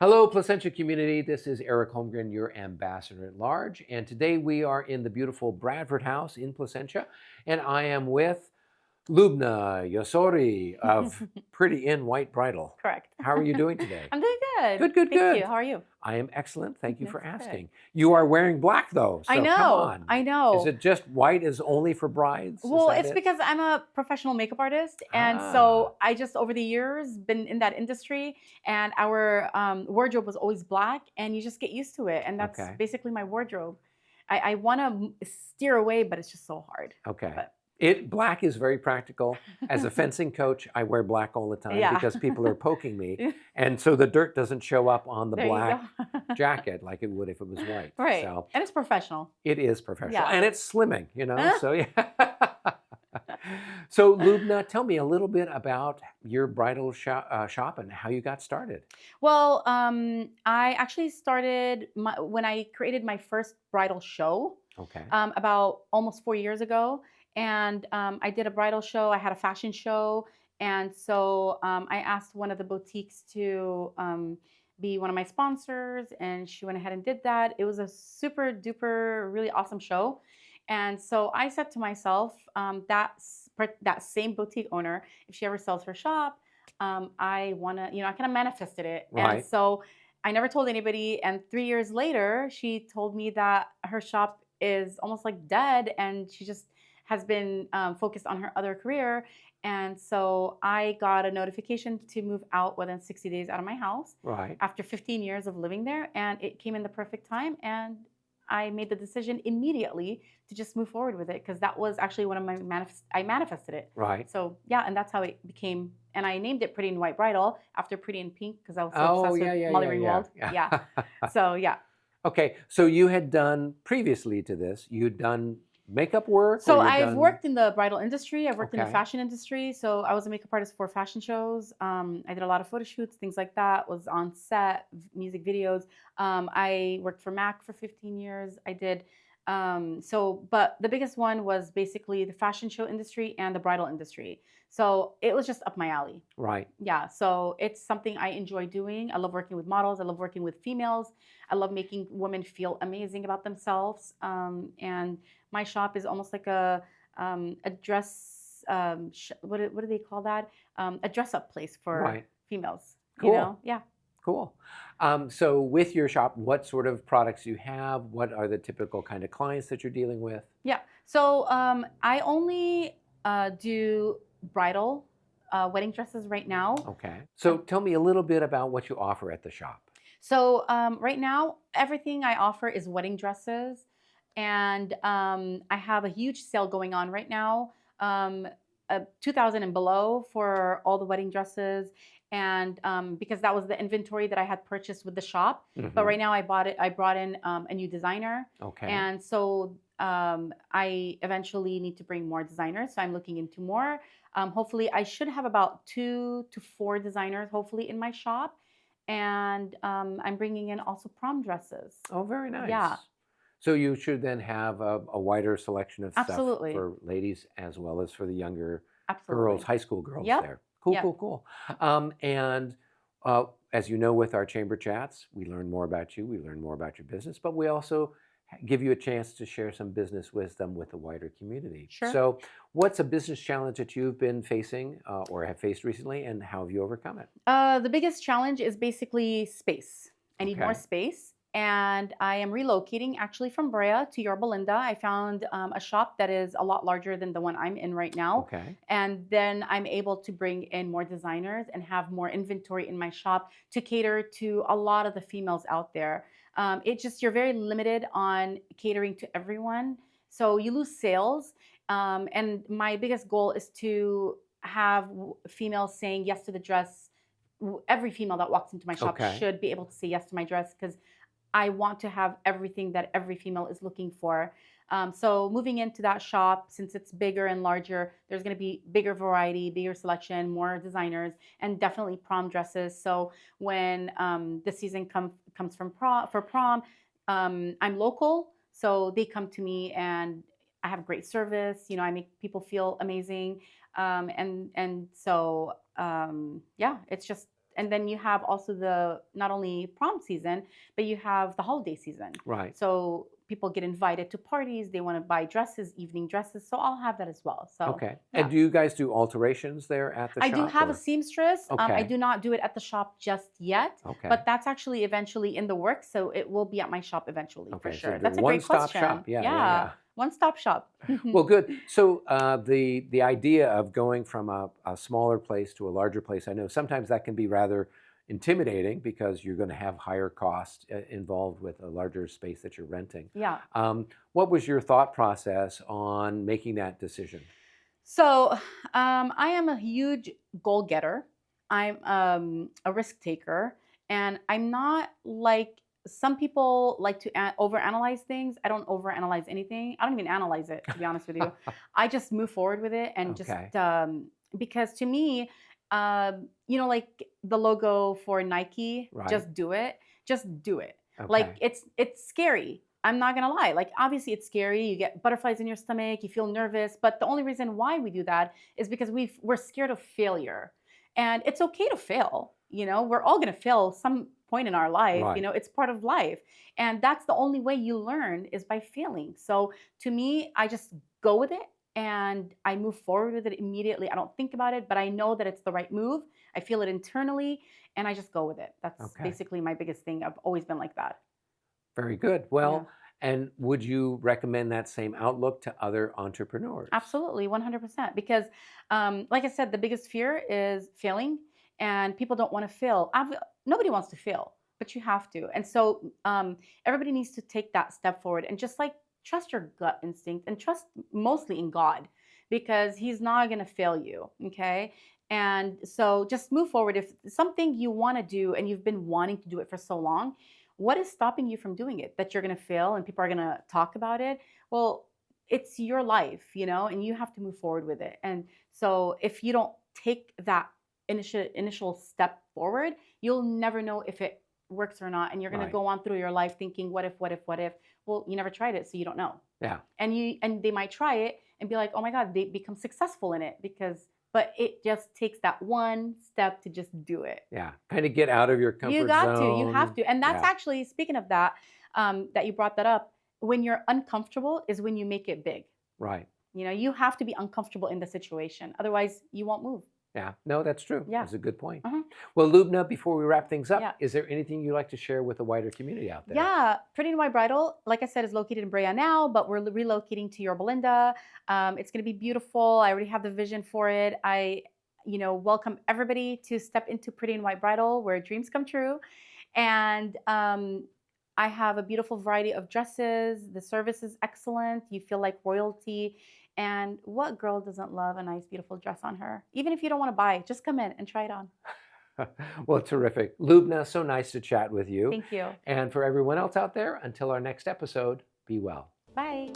Hello, Placentia community. This is Eric Holmgren, your ambassador at large. And today we are in the beautiful Bradford House in Placentia. And I am with Lubna Yazouri of Pretty In White Bridal. Correct. How are you doing today? I'm doing good. Good, good, Thank good. you. How are you? I am excellent. Thank you for That's good. asking. You are wearing black, though. I So come know. on. I know. Is it just white is only for brides? Is Well, that it's it? because I'm a professional makeup artist, and Ah, so I just over the years been in that industry, and our wardrobe was always black, and you just get used to it, and that's okay. basically my wardrobe. I want to steer away, but it's just so hard. Okay. But Black is very practical. As a fencing coach, I wear black all the time yeah, because people are poking me. And so the dirt doesn't show up on the there you black go. jacket like it would if it was white. Right, So and it's professional. it is professional. Yeah. And it's slimming, you know? So yeah. So Lubna, tell me a little bit about your bridal shop and how you got started. Well, I actually started when I created my first bridal show. Okay. About almost 4 years ago. And I did a bridal show, I had a fashion show. And so I asked one of the boutiques to be one of my sponsors, and she went ahead and did that. It was a super duper, really awesome show. And so I said to myself, that same boutique owner, if she ever sells her shop, I want to, I kind of manifested it. Right. And so I never told anybody. And 3 years later, she told me that her shop is almost like dead, and she just has been focused on her other career. And so I got a notification to move out within 60 days out of my house Right. after 15 years of living there, and it came in the perfect time. And I made the decision immediately to just move forward with it, because that was actually one of my I manifested it. Right. So yeah, and that's how it became. And I named it Pretty in White Bridal after Pretty in Pink, because I was so Oh, obsessed yeah, with yeah, Molly yeah, Ringwald. yeah. Yeah. So yeah. Okay, so you had done previously to this, you'd done makeup work? So or you'd I've done... worked in the bridal industry. I've worked in the Okay. fashion industry. So I was a makeup artist for fashion shows. I did a lot of photo shoots, things like that. Was on set, music videos. I worked for Mac for 15 years. I did. But the biggest one was basically the fashion show industry and the bridal industry. So it was just up my alley. Right. Yeah, so it's something I enjoy doing. I love working with models. I love working with females. I love making women feel amazing about themselves. And my shop is almost like a dress. What do they call that? A dress up place for Right. females. Cool. You know? Yeah. Cool. So with your shop, what sort of products you have? What are the typical kind of clients that you're dealing with? Yeah. So I only do bridal wedding dresses right now. Okay. So tell me a little bit about what you offer at the shop. So right now, everything I offer is wedding dresses, and I have a huge sale going on right now, 2,000 and below for all the wedding dresses, and because that was the inventory that I had purchased with the shop. But right now, I brought in a new designer, Okay. and so I eventually need to bring more designers. So I'm looking into more. Hopefully, I should have about 2 to 4 designers, hopefully, in my shop. And I'm bringing in also prom dresses. Oh, very nice. Yeah. So you should then have a wider selection of Absolutely. stuff for ladies as well as for the younger Absolutely. girls, high school girls Yep. there. Cool, Yep. cool, cool. And as you know, with our chamber chats, we learn more about you, we learn more about your business, but we also give you a chance to share some business wisdom with the wider community. Sure. So what's a business challenge that you've been facing or have faced recently, and how have you overcome it? The biggest challenge is basically space. I need more Okay. space. And I am relocating actually from Brea to Yorba Linda. I found a shop that is a lot larger than the one I'm in right now. Okay. And then I'm able to bring in more designers and have more inventory in my shop to cater to a lot of the females out there. You're very limited on catering to everyone. So you lose sales. And my biggest goal is to have females saying yes to the dress. Every female that walks into my shop Okay. should be able to say yes to my dress, because I want to have everything that every female is looking for. So moving into that shop, since it's bigger and larger, there's going to be bigger variety, bigger selection, more designers, and definitely prom dresses. So when the season comes for prom, I'm local, so they come to me, and I have great service. I make people feel amazing, and so yeah, it's just And then you have also the not only prom season, but you have the holiday season. Right. So people get invited to parties. They want to buy dresses, evening dresses. So I'll have that as well. So Okay. yeah. And do you guys do alterations there at the I shop? do have a or- seamstress. I Okay. do not do it at the shop just yet, Okay. but that's actually eventually in the works. So it will be at my shop eventually for Okay, so sure. the That's a great one-stop question. shop. Yeah. One-stop shop. Well, good. So the idea of going from a smaller place to a larger place, I know sometimes that can be rather intimidating because you're going to have higher costs involved with a larger space that you're renting. Yeah. What was your thought process on making that decision? So I am a huge goal getter. I'm a risk taker, and I'm not like some people like to overanalyze things. I don't overanalyze anything. I don't even analyze it, to be honest with you. I just move forward with it and just Okay. because to me, like the logo for Nike, Right. just do it. Just do it. Okay. Like it's scary. I'm not gonna lie. Like obviously it's scary. You get butterflies in your stomach. You feel nervous. But the only reason why we do that is because we're scared of failure, and it's okay to fail. We're all gonna fail some point in our life. Right. It's part of life, and that's the only way you learn is by failing. So to me, I just go with it and I move forward with it immediately. I don't think about it, but I know that it's the right move. I feel it internally, and I just go with it. That's Okay. basically my biggest thing. I've always been like that. Very good. Well, and would you recommend that same outlook to other entrepreneurs? Absolutely, 100%. Because, like I said, the biggest fear is failing, and people don't want to fail. Nobody wants to fail, but you have to. And so, everybody needs to take that step forward and just like trust your gut instinct and trust mostly in God, because He's not going to fail you. Okay. And so just move forward. If it's something you want to do and you've been wanting to do it for so long, what is stopping you from doing it? That you're going to fail and people are going to talk about it? Well, it's your life, and you have to move forward with it. And so if you don't take that initial step forward, you'll never know if it works or not. And you're going Right. to go on through your life thinking, what if, what if, what if? Well, you never tried it, so you don't know. Yeah. And they might try it and be like, oh my God, they become successful in it but it just takes that one step to just do it. Yeah. Kind of get out of your comfort zone. You got to. You have to. And that's Yeah. actually, speaking of that, that you brought that up, when you're uncomfortable is when you make it big. Right. You have to be uncomfortable in the situation. Otherwise, you won't move. Yeah. No, that's true. Yeah. That's a good point. Uh-huh. Well, Lubna, before we wrap things up, Yeah. is there anything you'd like to share with the wider community out there? Yeah, Pretty in White Bridal, like I said, is located in Brea now, but we're relocating to Yorba Linda. It's going to be beautiful. I already have the vision for it. I welcome everybody to step into Pretty in White Bridal, where dreams come true. And I have a beautiful variety of dresses. The service is excellent. You feel like royalty. And what girl doesn't love a nice, beautiful dress on her? Even if you don't want to buy it, just come in and try it on. Well, terrific. Lubna, so nice to chat with you. Thank you. And for everyone else out there, until our next episode, be well. Bye.